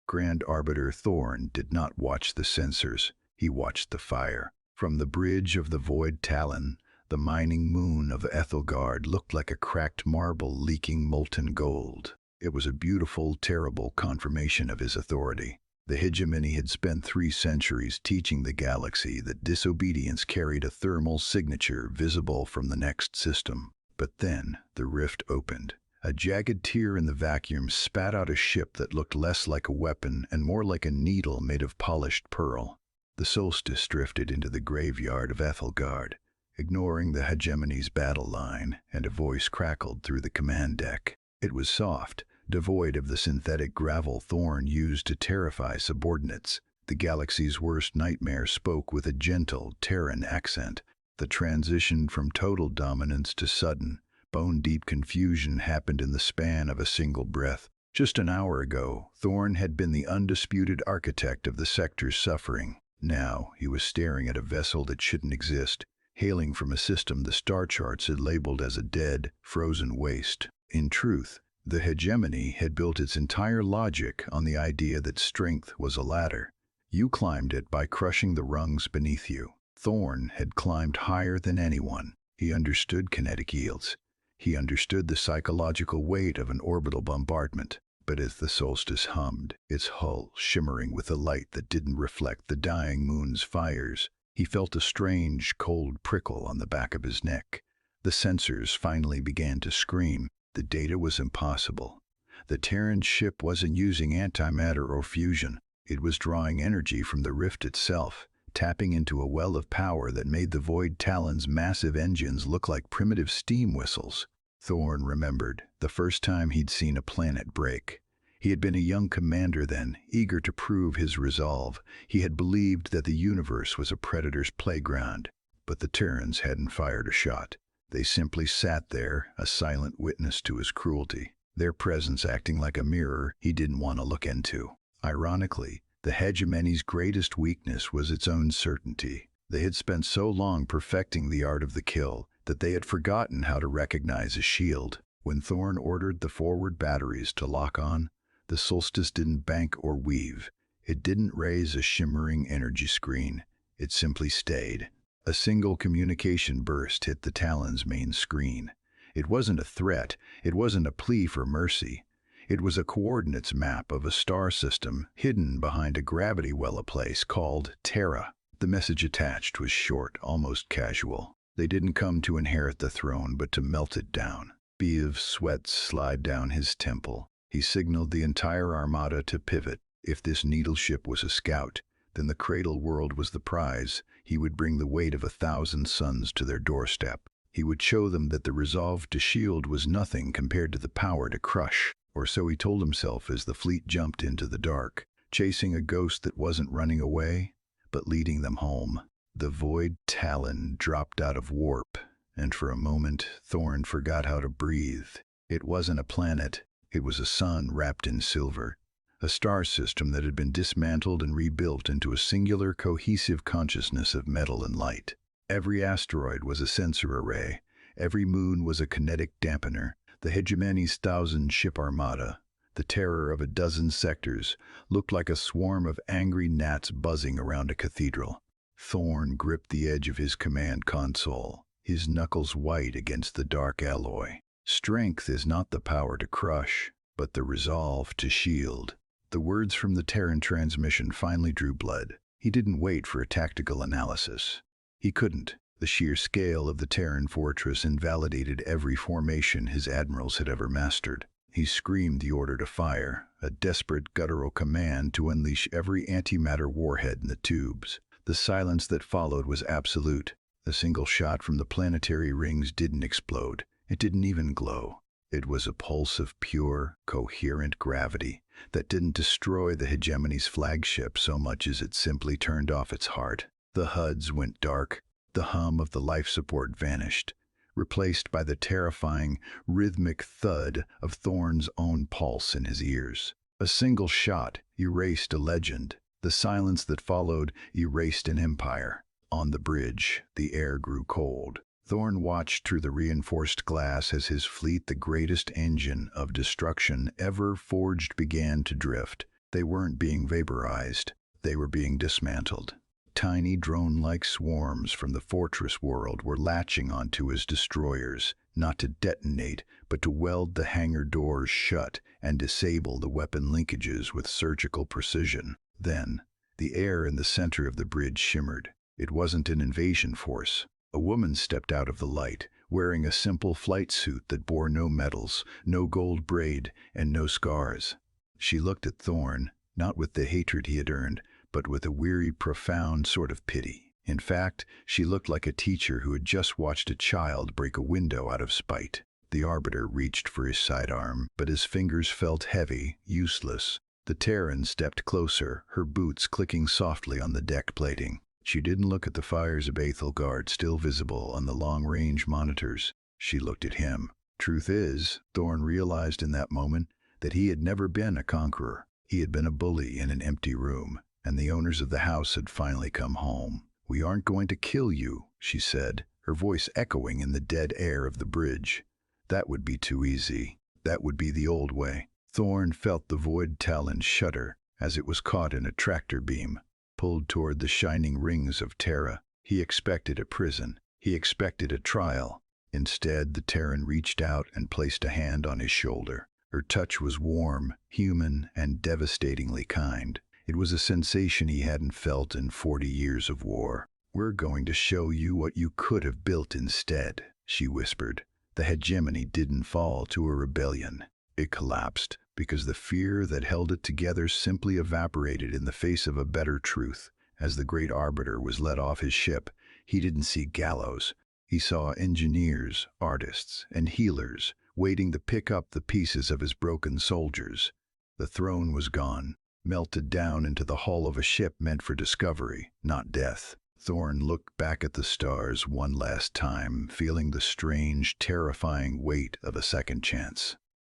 Grand Arbiter Thorn did not watch the sensors, he watched the fire. From the bridge of the Void Talon, the mining moon of Ethelgard looked like a cracked marble leaking molten gold. It was a beautiful, terrible confirmation of his authority. The hegemony had spent 3 centuries teaching the galaxy that disobedience carried a thermal signature visible from the next system. But then the rift opened. A jagged tear in the vacuum spat out a ship that looked less like a weapon and more like a needle made of polished pearl. The solstice drifted into the graveyard of Ethelgard, ignoring the hegemony's battle line, and a voice crackled through the command deck. It was soft, devoid of the synthetic gravel Thorn used to terrify subordinates. The galaxy's worst nightmare spoke with a gentle Terran accent. The transition from total dominance to sudden, bone-deep confusion happened in the span of a single breath. Just an hour ago, Thorn had been the undisputed architect of the sector's suffering. Now he was staring at a vessel that shouldn't exist, hailing from a system the star charts had labeled as a dead, frozen waste. In truth, the hegemony had built its entire logic on the idea that strength was a ladder. You climbed it by crushing the rungs beneath you. Thorn had climbed higher than anyone. He understood kinetic yields. He understood the psychological weight of an orbital bombardment. But as the solstice hummed, its hull shimmering with a light that didn't reflect the dying moon's fires, he felt a strange, cold prickle on the back of his neck. The sensors finally began to scream. The data was impossible. The Terran ship wasn't using antimatter or fusion. It was drawing energy from the rift itself, tapping into a well of power that made the Void Talon's massive engines look like primitive steam whistles. Thorn remembered the first time he'd seen a planet break. He had been a young commander then, eager to prove his resolve. He had believed that the universe was a predator's playground. But the Terrans hadn't fired a shot. They simply sat there, a silent witness to his cruelty, their presence acting like a mirror he didn't want to look into. Ironically, the hegemony's greatest weakness was its own certainty. They had spent so long perfecting the art of the kill that they had forgotten how to recognize a shield. When Thorn ordered the forward batteries to lock on, the solstice didn't bank or weave. It didn't raise a shimmering energy screen. It simply stayed. A single communication burst hit the Talon's main screen. It wasn't a threat. It wasn't a plea for mercy. It was a coordinates map of a star system hidden behind a gravity well, a place called Terra. The message attached was short, almost casual. They didn't come to inherit the throne, but to melt it down. Beev's sweat slid down his temple. He signaled the entire armada to pivot. If this needle ship was a scout, then the cradle world was the prize. He would bring the weight of 1,000 suns to their doorstep. He would show them that the resolve to shield was nothing compared to the power to crush. Or so he told himself as the fleet jumped into the dark, chasing a ghost that wasn't running away, but leading them home. The Void Talon dropped out of warp, and for a moment Thorn forgot how to breathe. It wasn't a planet. It was a sun wrapped in silver, a star system that had been dismantled and rebuilt into a singular cohesive consciousness of metal and light. Every asteroid was a sensor array. Every moon was a kinetic dampener. The hegemony's 1,000-ship armada, the terror of a dozen sectors, looked like a swarm of angry gnats buzzing around a cathedral. Thorn gripped the edge of his command console, his knuckles white against the dark alloy. Strength is not the power to crush, but the resolve to shield. The words from the Terran transmission finally drew blood. He didn't wait for a tactical analysis. He couldn't. The sheer scale of the Terran fortress invalidated every formation his admirals had ever mastered. He screamed the order to fire, a desperate guttural command to unleash every antimatter warhead in the tubes. The silence that followed was absolute. A single shot from the planetary rings didn't explode. It didn't even glow. It was a pulse of pure, coherent gravity that didn't destroy the hegemony's flagship so much as it simply turned off its heart. The HUDs went dark. The hum of the life support vanished, replaced by the terrifying, rhythmic thud of Thorn's own pulse in his ears. A single shot erased a legend. The silence that followed erased an empire. On the bridge, the air grew cold. Thorn watched through the reinforced glass as his fleet, the greatest engine of destruction ever forged, began to drift. They weren't being vaporized. They were being dismantled. Tiny drone-like swarms from the fortress world were latching onto his destroyers, not to detonate, but to weld the hangar doors shut and disable the weapon linkages with surgical precision. Then, the air in the center of the bridge shimmered. It wasn't an invasion force. A woman stepped out of the light, wearing a simple flight suit that bore no medals, no gold braid, and no scars. She looked at Thorn, not with the hatred he had earned, but with a weary, profound sort of pity. In fact, she looked like a teacher who had just watched a child break a window out of spite. The Arbiter reached for his sidearm, but his fingers felt heavy, useless. The Terran stepped closer, her boots clicking softly on the deck plating. She didn't look at the fires of Aethelgard still visible on the long-range monitors. She looked at him. Truth is, Thorn realized in that moment that he had never been a conqueror. He had been a bully in an empty room, and the owners of the house had finally come home. "We aren't going to kill you," she said, her voice echoing in the dead air of the bridge. "That would be too easy. That would be the old way." Thorn felt the void talon shudder as it was caught in a tractor beam, pulled toward the shining rings of Terra. He expected a prison. He expected a trial. Instead, the Terran reached out and placed a hand on his shoulder. Her touch was warm, human, and devastatingly kind. It was a sensation he hadn't felt in 40 years of war. "We're going to show you what you could have built instead," she whispered. The hegemony didn't fall to a rebellion. It collapsed because the fear that held it together simply evaporated in the face of a better truth. As the great Arbiter was let off his ship, he didn't see gallows. He saw engineers, artists, and healers waiting to pick up the pieces of his broken soldiers. The throne was gone, melted down into the hull of a ship meant for discovery, not death. Thorn looked back at the stars one last time, feeling the strange, terrifying weight of a second chance.